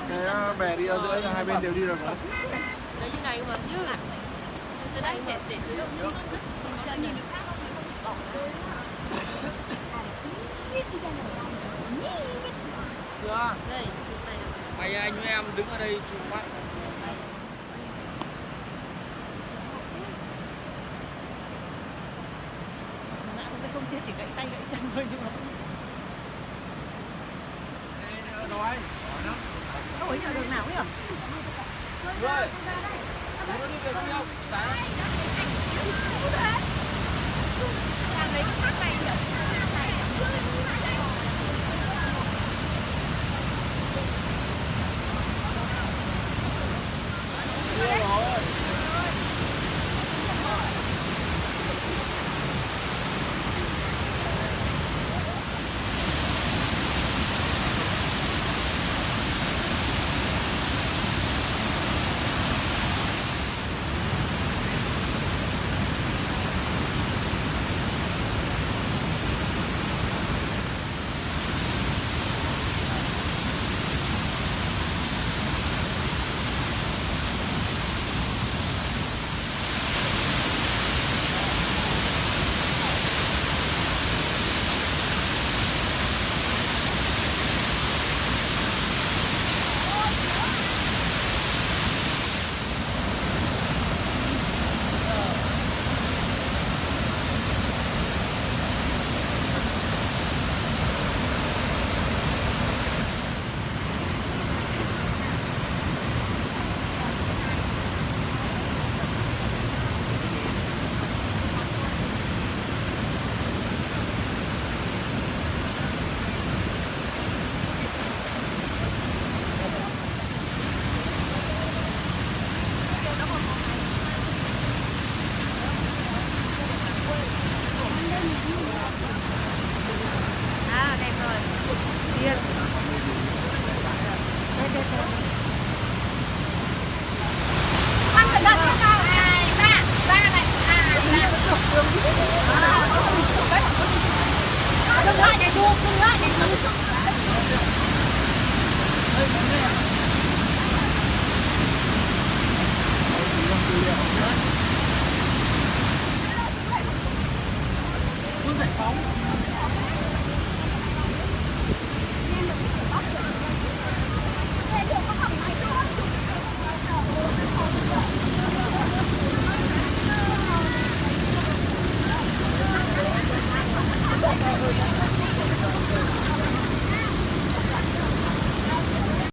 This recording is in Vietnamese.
Cái bè đi ở giữa hai bên đều đi được rồi. Đấy như này mà như tôi đang để chế độ chân dung đấy. Nhìn chân nhìn được khác không? Bỏ tôi Chưa? đây, chụp này nào. Mày anh với em đứng ở đây chụp mắt. Ngã không đây không chết chỉ gãy tay gãy chân thôi nhưng mà Đâu anh? đâu ấy ở đường nào ấy à? Rồi. Nó đi về không? Sáng. Làm lấy cái khác này nhỉ? À, đẹp rồi. Xiên. Đây. Ăn cẩn thận cho tao. 2, 3, 3 này. Đừng lại để đu, đừng lại để đu. Quân giải phóng.